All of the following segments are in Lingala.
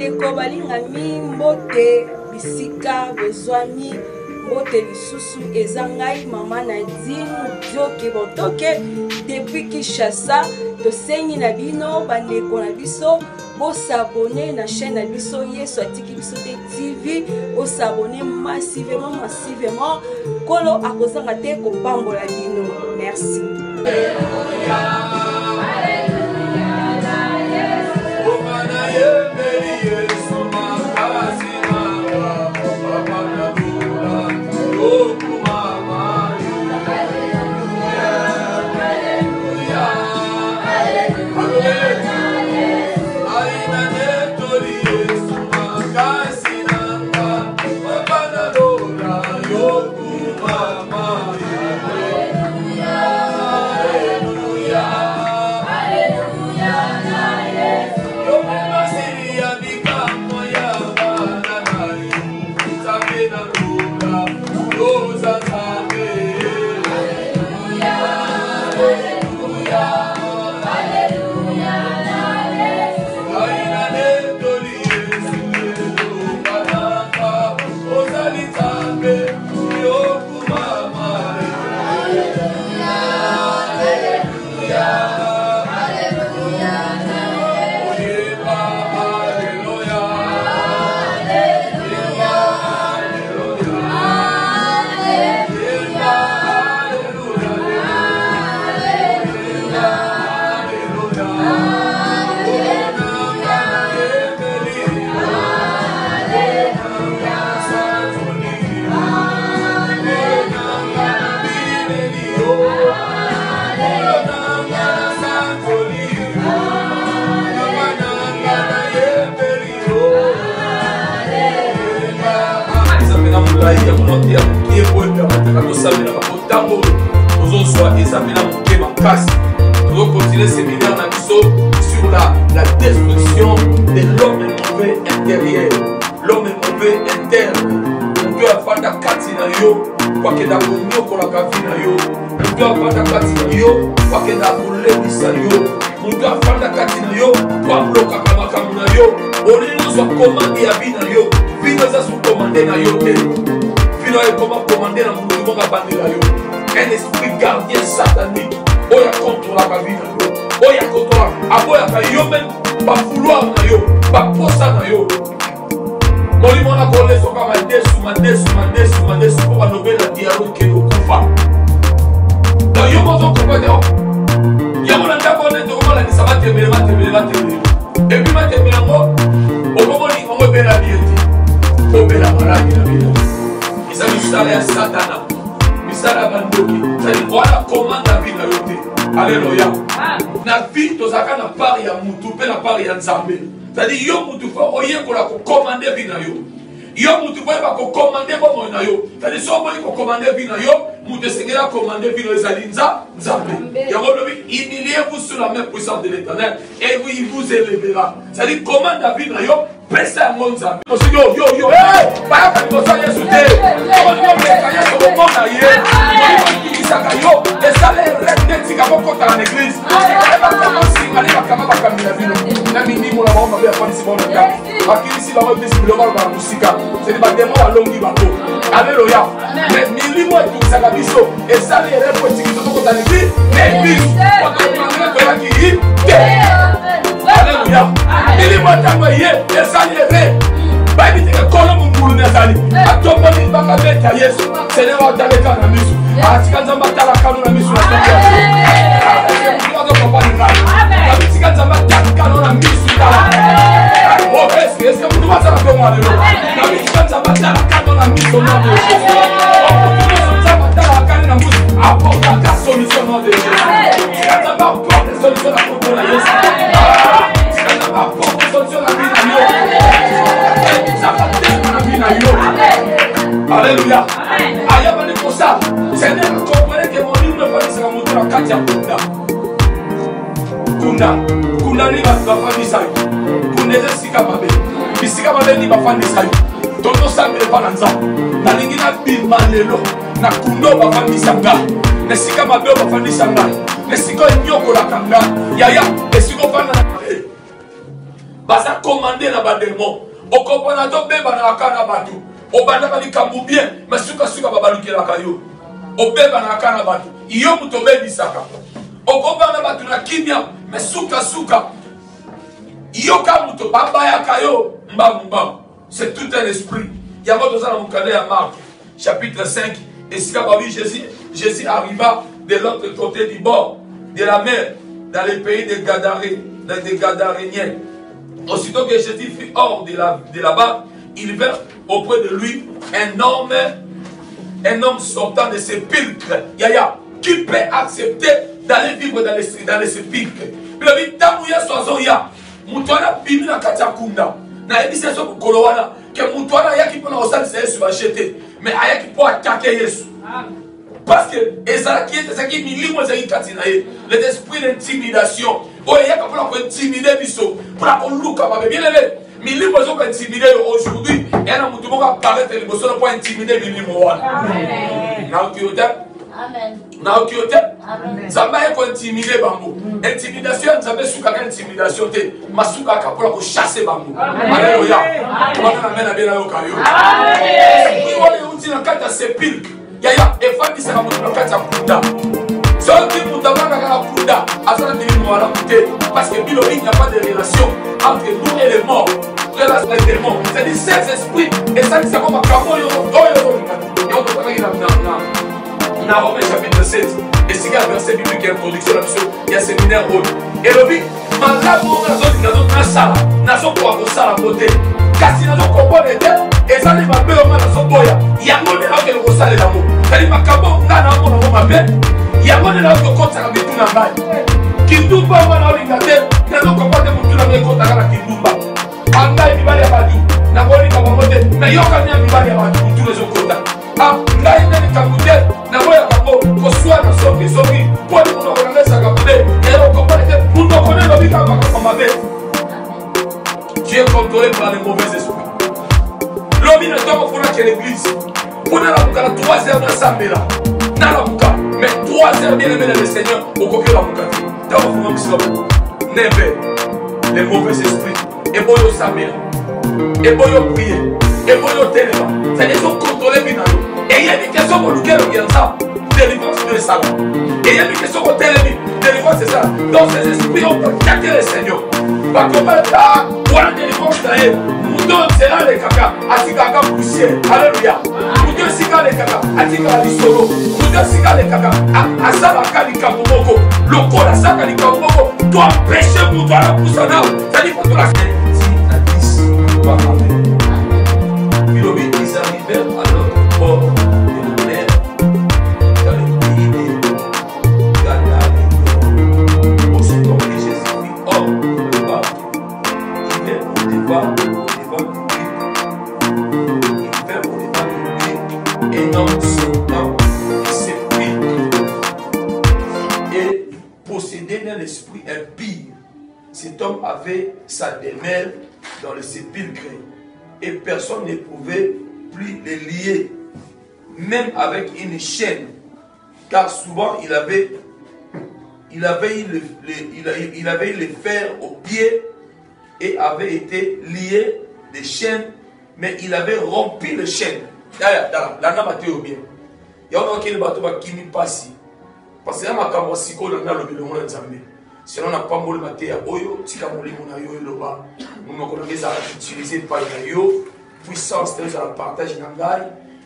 bandeko balingami mbote bisika bezwami mbote lisusu ezangai mama Nadine Dioke Botoke depuis Kinshasa tosengi na bino bandeko na biso bosabone na chaîne na biso Yesu atiki biso te TV bosabone massivement kolo akozanga te kopambola bino. Merci. Nous allons continuer ce séminaire sur la destruction de l'homme mauvais intérieur. L'homme mauvais interne. On peut avoir la katina yo, quoi que la communion qu'on a vu na yo. On peut avoir la katina yo, quoi que la boulébisa yo. On peut avoir la katina yo, quoi bloquer kama kamuna yo. On est nous soit commandé à bina yo. Vino ça sous commandé na yo. Vino est comment commander na monde qui va bandi na yo. Un esprit gardien satanique. Oya contre la vie na yo. Oya contre la aboya ka yo même pas vouloir na yo, pas posa na yo. Molimo na kole soka mandesu pour va nommer la dialogue que nous kufa. Na yo mo to ko yo. Ya mo na ndako ne to ko la ni sabate mele. Et puis ma temela ngo o ko ni ngo be la bieti. O be la maraki na vida. Isa misale ya satana. Misala bandoki. C'est voilà comment la vie na yo te. Alléluia. Na vie tozaka na part ya mutu pe na part ya nzambe. C'est-à-dire yo mutu fa oye ko la ko commander vie na yo. Yo mutu fa ba ko commander bo na yo. C'est-à-dire so bo ko commander vie na yo, mutu sengela commander vie na ezali nzambe. Yango lobi humiliez-vous sous la main puissante de l'Éternel et il vous élèvera. C'est-à-dire commande la vie na yo, pesa ya nzambe. Yo. Ba ka ko sa Yesu te. Ko ni mo ka Yesu ko mo na ye. Yo, et ça les rêves qui ont côté en église. Et va commencer à aller à Kamaba Kamila Vino. N'a mis ni mon amour, ma belle femme Simon le gars. À qui ici la voix de Simon le la musique. C'est des bâtiments à longue bateau. Alléluia. Mais milimo et tout ça la biso. Et ça les rêves qui sont côté en église. L'église. Quand on parle de la qui. Alléluia. Milimo et t'envoyer. Et ça les rêves. Baby te kola mungulu nezali. Atombo ni baka beta Yesu. Seigneur wa taleka na misu. Atika nzamba tala kanu na misu na tonga. Atika nzamba tala kanu na misu tala. Oh, est-ce que vous devez savoir comment aller? Atika nzamba tala kanu na misu na tonga. Oh, nzamba tala kanu na misu. Apporte la solution de Jésus. Nzamba apporte la solution à propos de Yesu. Nzamba apporte la solution à la vie de Dieu. Alléluia. Ayabani kosa. Seigneur, comprenez que mon livre ne va pas se remonter à Katia Kunda ni bafandi sayo. Kunda sika mabe. Bisika mabe ni bafandi sayo. Toto sabe le pananza. Na lingi na bima lelo. Na kundo bafandi sanga. Na sika mabe bafandi sanga. Na sika nyoko la kanga. Yaya, esiko fana. baza commandé na ba démon o comprendre to beba na kana batu o banda ka likambu bien mais suka suka babalukela kayo o beba na kana batu iyo muto bebisaka o comprendre batu na kimia mais suka suka iyo ka muto babaya kayo mbamu mbamu. C'est tout un esprit. Il y a votre dans mon cadet à Marc chapitre 5 et si Jésus arriva de l'autre côté du bord de la mer dans le pays des Gadaréniens. Aussitôt que Jésus fut hors de là-bas, il vint auprès de lui un homme sortant de sépulcre. Yaya, qui peut accepter d'aller vivre dans les sépulcres? Il a dit, Tamouya Soazoya, Moutouana Bibi na Katiakunda. Na ebisa so kolowana que Moutouana yaki pour na osali c'est sur acheter, mais ayaki pour attaquer Yesu. Parce que ezalaki ezaki milimo ezaki katinaye, les esprits d'intimidation. Oye yaka pour intimider biso, pour koluka ba bien levé. Milimo zo intimider aujourd'hui, et na mutu boka paraître les bosso pour intimider milimo wana. Amen. Na autorité. Amen. Na autorité. Amen. Zamba yako intimider bango. Intimidation nzambe suka ka intimidation te, masuka ka pour chasser bango. Alléluia. Wana na mena bien na yokayo. Amen. Qui wale uti na kata sépulcre. Yaya, et famille c'est comme le cas de Kunda. Ceux qui nous demandent à Kunda, à ça la côté, parce que il n'y a pas de relation entre nous et les morts. Relation avec les morts. C'est-à-dire ces esprits, et ça c'est comme un camo, dans Romains chapitre 7, et c'est un verset biblique qui est introduction là-dessus, il y a séminaire haut. Et le but, malgré mon nazo kwa kosala côté. Kasi nazo comprendre et ça ne va pas au nazo boya. Yango ne la ke kosala la mo. Kali makabo ngana mo na mabe. Yango ne la ko kota ka bitu na mai. Kindumba wana olingate, nazo comprendre mutu na me kota ka kindumba. Anga ibali ya badu. Na boli ka bamote, na yoka nya ibali ya badu mutu lezo kota. Ah, ngai ne kamute, na boya kabo, ko swa na soki soki. Poli mo na ngesa kamute, et on comprendre que nous connaissons le bika ka mabe. Tu es contrôlé par les mauvais esprits. L'homme ne doit pas faire l'église. On a la 3 heures de Sambela. Mais 3 heures bien aimé le Seigneur au coquet de la Moukati. Dans le fond, Neve, les mauvais esprits. Et boyo Sambela. Et boyo prier. Et boyo téléma. C'est-à-dire qu'ils sont contrôlés bien. Et il y a des questions pour lesquelles on vient ça. Délivrance de ça. Et il y a des questions pour téléma. Délivrance c'est ça. Donc ces esprits ont attaqué le Seigneur. Parce que voilà délivrance d'ailleurs. Mouton sera les caca, atikaka poussière. Alléluia. Mouton sika les caca, atikaka lisolo. Mouton sika les caca, asala kalika momoko. Loko la saka kalika momoko. Toi péché mouton la poussana. Ça dit pour la semaine. Si la 10 va parler. Bilobi, ils arrivèrent à l'autre bord de la mer. Dans le pays des Gadaréniens. Aussitôt que Jésus fit hors de la barque, il est au devant un homme sortant du sépulcre et possédé d'un esprit impie. Cet homme avait sa demeure dans le sépulcre et personne ne pouvait plus les lier, même avec une chaîne, car souvent il avait eu le fer aux pieds et avait été lié des chaînes, mais il avait rompu les chaînes. La nama teo bien. Ya on a qui le bateau va kimi passi. Parce que ma kambo siko na le bilongo na nzambe. Sinon na pas mol matéa oyo tika molimo na yo eloba. Nous ko ngeza utiliser par yo puissance de la partage na ngai.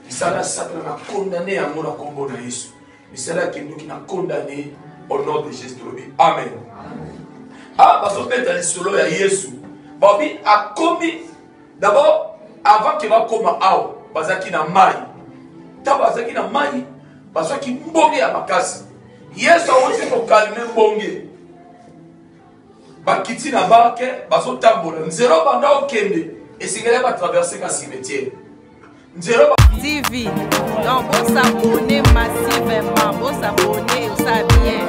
Isala satana na condamné à mon combo na Yesu. Mais c'est là que nous qui n'a condamné au nom de Jésus. Amen. Ah parce que dans le solo ya Yesu. Babi a commis d'abord avant qu'il va comme ao. Bazaki na mai. Tabazaki na mai. Bazaki mbonge ya makasi. Yesu awezi ko calmer mbonge. Bakiti na barke, bazo tambola. Nzero banda okende. Esingele ba traverser ka cimetière. Nzero TV. Donc on s'abonner massivement, on s'abonner, on s'abonner.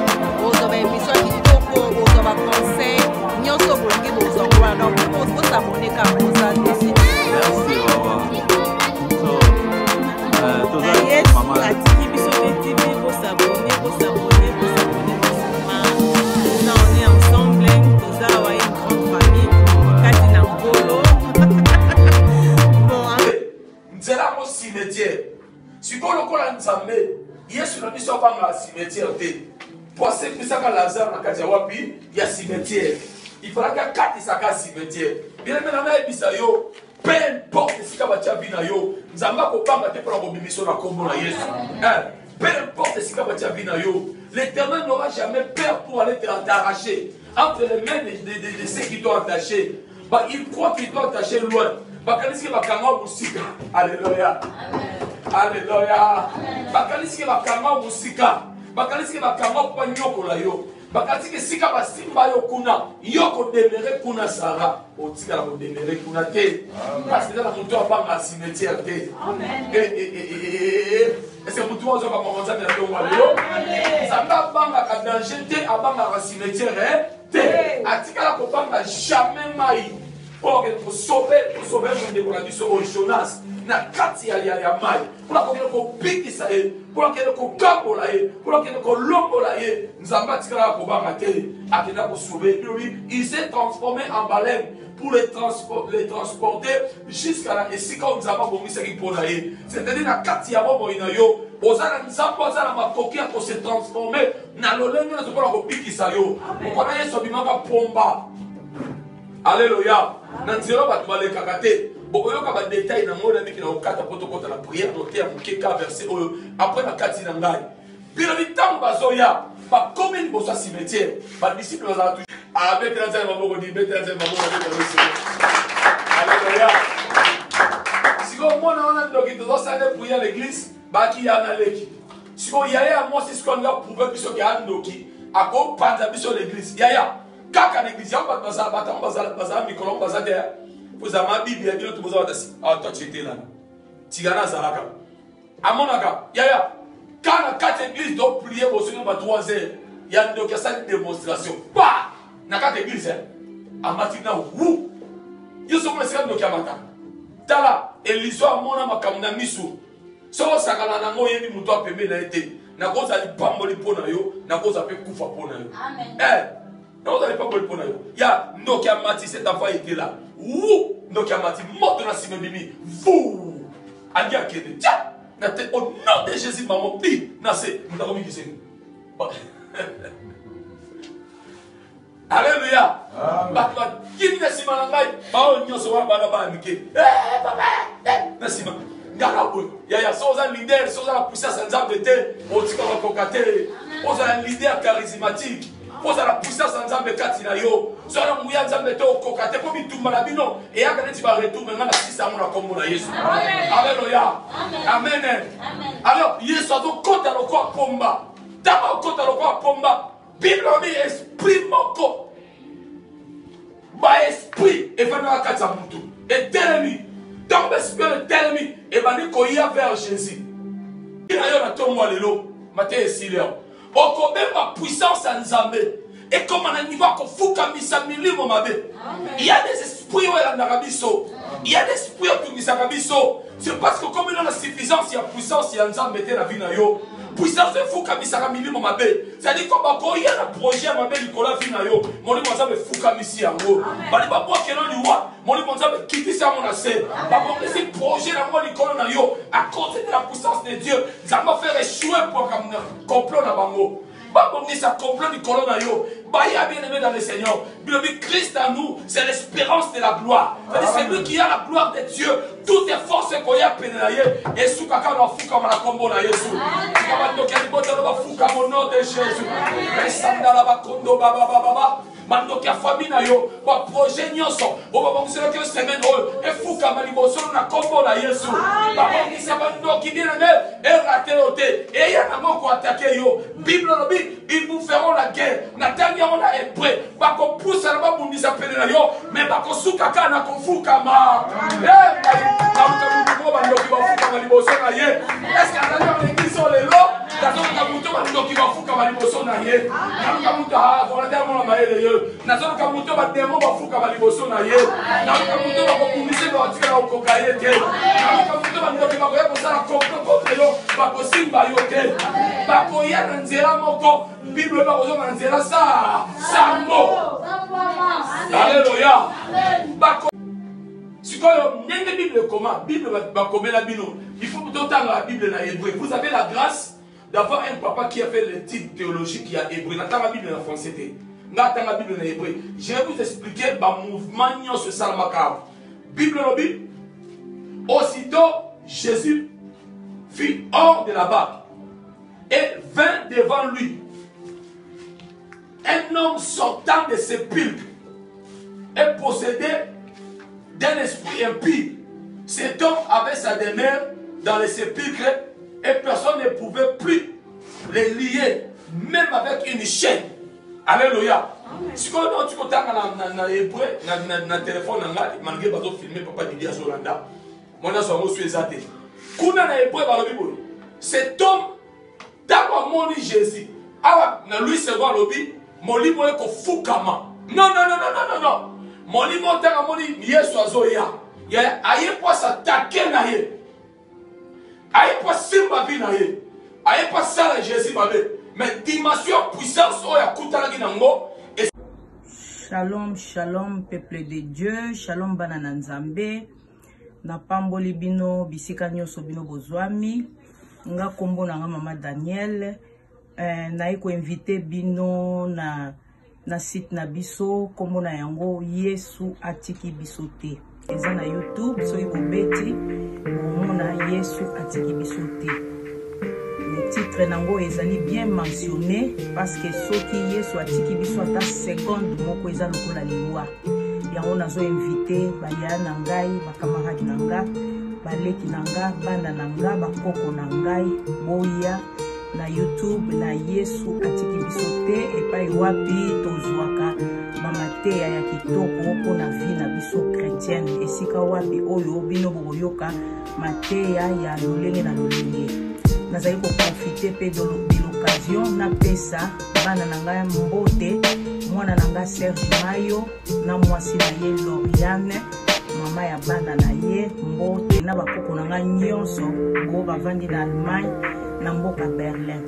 On a une émission qui toko, on a conseil. Nyoso bongi bozo kwa donc on s'abonner comme ça dessus. Merci Wawa. Maman. On est ensemble, nous avons une grande famille. Yesu na biso banga cimetière te. Poisé pisaka Lazare na kati ya wapi ya cimetière. Il fallait que kati saka cimetière. Bien maintenant na ebisa yo, peu importe sika batia bina yo, nzamba ko banga te pour la bimiso na kombo na Yesu. Peu importe sika batia bina yo, l'Éternel n'aura jamais peur pour aller t'arracher entre les mains de ceux qui t'ont attaché. Bah, il croit qu'il doit attacher loin. Bah, quand il va kanga musika. Alléluia. Alléluia. Bah, quand il va kanga musika. Bah, quand il va kanga panyoko la yo. Bah, quand il sika ba simba yo kuna. Yoko demere kuna Sarah. Otika la demere kuna te. Parce que là, la moto a pas ma cimetière te. Amen. Est-ce que moto a pas mon ça de la yo? Ça va banga ka danger te abanga la cimetière te. Atika la kopanga jamais mai. Pour sauver le décoration au Jonas, na kati ya mai. Pour la ko pikisa e, pour la ko kambola e, pour la ko lombola e, nzamba tikala ko banga te, akenda ko sauver. Lui, il s'est transformé en baleine pour les transporter jusqu'à la esika nzamba bomisa ki pona e. C'est-à-dire na kati ya bobo ina yo, ozala nzamba ozala makoki ko se transformer na lolenge na ko ko pikisa yo. Ko na Yesu bimaka pomba. Alléluia. Nanzelo bat baleka kate. Bokoyoka ba détail na ngona miki na okata protocole la prière noté à mukeka verset après la kati na ngai. Bila bitango bazoya ba commune bosa cimetière. Ba disciples bazala tout. Avec la zema moko di bete la zema moko avec le Seigneur. Alléluia. Siko mona ona ndoki to sande prière à l'église ba ki ya na leki. Siko yaya moi c'est ce qu'on a prouvé biso ki andoki ako panza biso l'église. Yaya kaka l'église yamba bazala batamo bazala mikolo bazala der. Vous avez ma Bible, il y a d'autres choses. Ah, toi tu étais là. Tigana Zalaka. Amonaka, yaya. Quand la 4 églises doivent prier au Seigneur à 3 heures, il y a une démonstration. Bah! Dans 4 églises, à matina, wou! Ils sont les seuls qui ont Tala, et l'histoire, mon âme a kamna misu. So, ça a un moyen de mouton à payer l'été. N'a pas à l'ipamboli ponayo, n'a pas à payer koufa ponayo. Amen. Eh! N'a pas à l'ipamboli ponayo. Ya, Nokia Mati, cet enfant était là. Ouh, Nokia Mati, mort de la synonymie. Vous, Alia Kede, tiens, au nom de Jésus, maman, dit, Nassé, nous avons mis qui c'est nous. Alléluia. Bakwa, qui n'est si malangai, Bao Nyosoa Balaba Mike. Eh, papa, merci, ma. Garabou, Yaya, sans un leader, sans la puissance, sans un d'été, au Tikava Kokate, sans un leader charismatique. Pose la puissance en Zambé Katinayo. Soit la mouilla Zambé to kokate comme tout malabino. Et à quand tu vas retourner maintenant si ça m'a comme la Yesu. Alléluia. Amen. Alors, Yesu a donc compte à l'okoa pomba. D'abord compte à l'okoa pomba. Bible dit esprit moko. Ba esprit et va dans la mutu. Et telemi. Dans l'esprit telemi et va koya vers Jésus. Il a eu un tombeau lelo. Matthieu 6 heures. Oko ma puissance en Zambé. Et comme on a niveau qu'on fout comme ça milimo mabe. Il y a des esprits où il y a Narabiso. Il y a des esprits où il y a Narabiso. C'est parce que comme il y a la suffisance, il y a puissance, il y a Nzambé la vie na yo. Puissance de fou comme ça milimo mabe. C'est-à-dire comme il y a un projet mabe Nicolas vie na yo. Mon livre Nzambé fou comme ici en haut. Bali ba moi qui est dans roi. Mon livre Nzambé quitte ça mon assez. Ba mon laisser projet na moi Nicolas na yo à cause de la puissance de Dieu. Ça m'a fait échouer pour comme complot na bango. Bon, ça complot du colon à yo. Baya bien aimé dans le Seigneur. Le Christ en nous, c'est l'espérance de la gloire. C'est lui qui a la gloire de Dieu. Toutes les forces qu'on y a pénétrées. Et sous kaka va fou comme la combo na Yesu. Tu vas donc aller botter va fou comme au nom de Jésus. Et sanda la va kondo baba baba. Mando kia famille na yo. Ba projet nyonso. O ba bonse que semaine o. Et fou comme liboso na combo na Yesu. Ba bonse ça va ndo qui bien et raté oté. Et y a un mot qu'on attaquer yo. Bible ils nous feront la guerre. Natania on a hébreu. Bako pousse à la bas pour nous appeler là yo. Mais bako soukaka na konfu kama. Eh, na mutamuko bando ki ba fuka maliboso na ye. Est-ce que dans l'église on les lo? Dans kamuto bando ki ba fuka maliboso na ye. Na kamuto ha on a tellement la maille yo. Na zo kamuto ba demo ba fuka maliboso na ye. Na kamuto ba ko publicité ba tika o kokaye te. Na kamuto bando ki ba ko ya ça ko yo ba ko simba yo te. Ba ko ya nzela moko. Bible va vous en dire ça. Sambo. Alléluia. Si vous avez une Bible comment? Bible va comme la Bible. Il faut plutôt entendre la Bible dans l'hébreu. Vous avez la grâce d'avoir un papa qui a fait l'étude théologique qui a hébreu. Dans la Bible en français, dans la Bible en hébreu. Je vais vous expliquer le mouvement sur Salmakar. Bible lobby. Aussitôt, Jésus fut hors de la barque et vint devant lui un homme sortant de sépulcre et possédé d'un esprit impie. Cet homme avait sa demeure dans les sépulcres et personne ne pouvait plus les lier, même avec une chaîne. Alléluia. Si tu as un hébreu, dans le téléphone, malgré que tu filmé papa Didier Solanda, moi je suis exaté. Quand on a hébreu, cet homme, d'abord mon Jésus, lui c'est quoi l'objet? Mon livre est fukama. Non. Mon livre est mon Yesu azoya. Il y a pas s'attaquer na ye. Aïe pas simba vi na ye. Aïe pas ça la Jésus babé. Mais dimension puissance oya kutala ginango. Shalom, shalom, peuple de Dieu, shalom banana nzambe, na pamboli bino, bisika nyoso bino bozwami, nga kombo na nga mama Daniel, na eko invité bino na site na biso, kombo na yango Yesu atiki biso te. Eza na YouTube, so iko beti, na Yesu atiki biso te. Le titre nango ezali bien mentionné parce que ceux qui Yesu atiki biso ata seconde moko eza lokola liwa. Yango nazo invité baya na ngai, ba camarade na nga, baleki na nga, bana na nga, bakoko na ngai, boya na YouTube na Yesu atiki biso te epai wapi tozwaka mamateya ya kitoko mpo na vie na biso chrétienne esika wapi oyo bino bokoyoka mateya ya lolenge na lolenge. Nazali ko profiter pe de l'occasion na pesa bana na ngai mbote mwana na ngai Serge Mayo na mwasi na ye Loriane mama ya bana na ye mbote na bakoko na ngai nyonso bo bavandi na Allemagne na mboka Berlin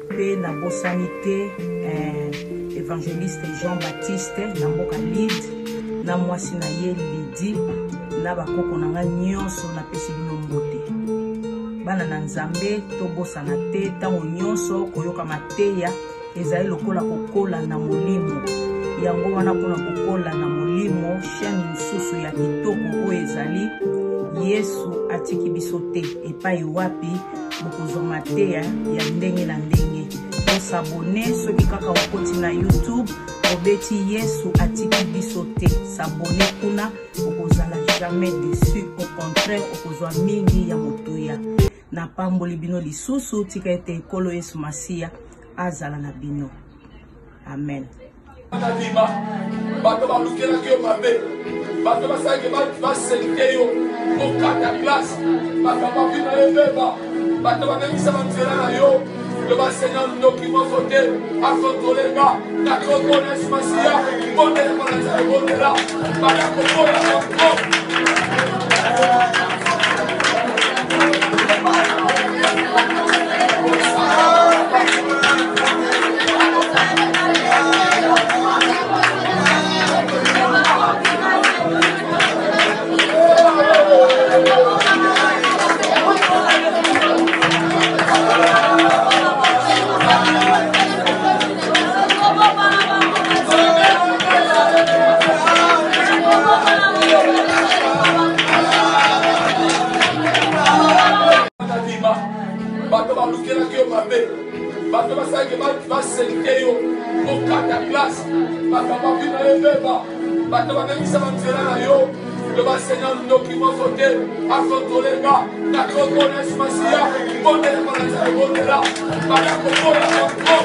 pe na bosanité évangéliste Jean-Baptiste na mboka Lide na mwasi na ye Lidi na bakoko na ngai nyonso na pesi bino mbote. Bana na nzambe tobosana te tango nyonso koyoka mateya ezali lokola kokola na molimo yango wana mpona kokola na molimo chaîne mosusu ya kitoko oyo ezali Yesu atiki biso te epai wapi bokozwa mateya ya ndenge na ndenge. Osabone soki kaka okoti na YouTube obeti Yesu atiki biso te, sabone kuna okozala jamais déçu, au contraire okozwa mingi ya motuya. Na pamboli bino lisusu tika ete ekolo Yesu Masia azala na bino. Amen. Bato balukela ki yo mabe, bato basalaki basenke yo okata place, bato bavina yo beba, bato bamemisa banzela na yo, le Seigneur noki mofote a contrôler nga, na contrôler Yesu Masia, bondela banza bondela, bana kokola konko. Bato basalaki basenke yo okata place, bato bavina yo beba, bato bamemisa banzela na yo, le Seigneur noki mofote a contrôler nga, na contrôler Yesu Masia, bondela banza bondela, bana kokola konko.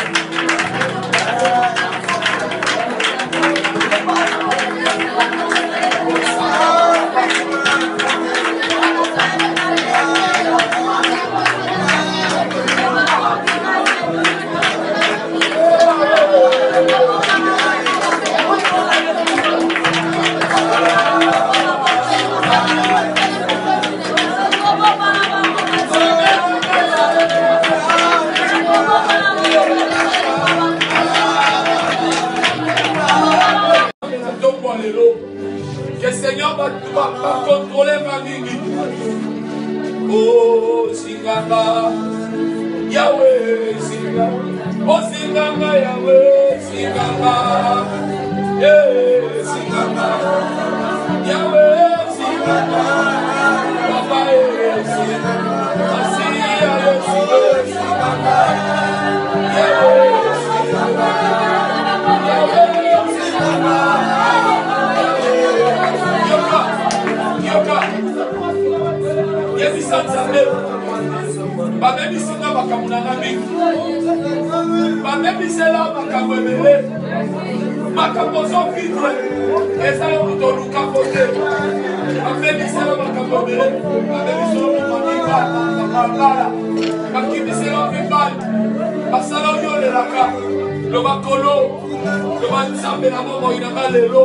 Que le Seigneur va contrôler ma vie. Oh, Singaba, Yahweh. Oh singanga yawe singanga singanga yawe singanga papa singanga asiya singanga yawe singanga yoka yebi sanzabe babebi singa bakamuna mingi babebi sela bakamwebele bakamozo vidre ezala mutoluka kote babebi sela bakamwebele babebi solo mamibala bakibisela mibali basala oyolelaka loba kolo loba nzambe na momo inanga lelo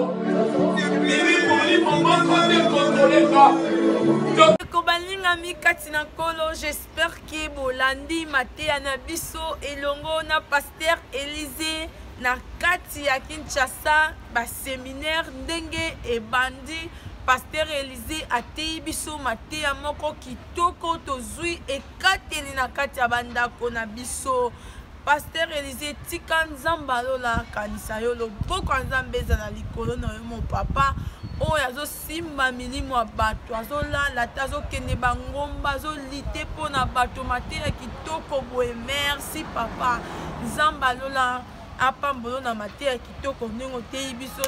j'espère que bolandi mateya na biso elongo na pasteur Élysée na kati ya Kinshasa ba séminaire ndenge ebandi. Pasteur Élysée atei biso mateya moko kitoko tozui ekateli na kati ya bandako na biso. Pasteur Élysée tika nzamba lola kanisa yo loboko nzambe ezala likolo na yo mon papa oyo azosimba milimo ya bato azolala te azokende bangomba azolite mpo na bato mateya kitoko boye. Merci papa nzamba lola apambolo na mateya kitoko ndenge otei biso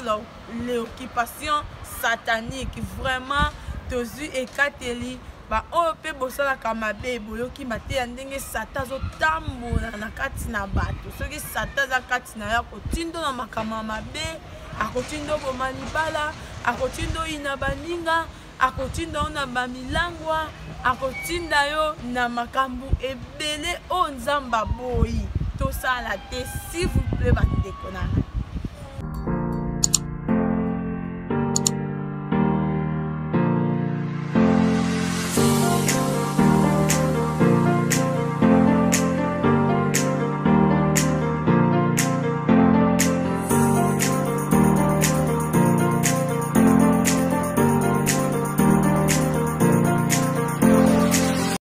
l'occupation satanique. Vraiment tozwi ekateli ba oyo pe bosalaka mabe boyoki mateya ndenge sata azotambola na kati na bato. Soki sata aza kati na yo akotindo na makambo ya mabe, akotindo boma libala, akotindo ina baninga, akotinda yo na bamilangwa, akotinda yo na makambo ebele oyo nzamba boyi tosala te s'il vous plaît bandeko nanga.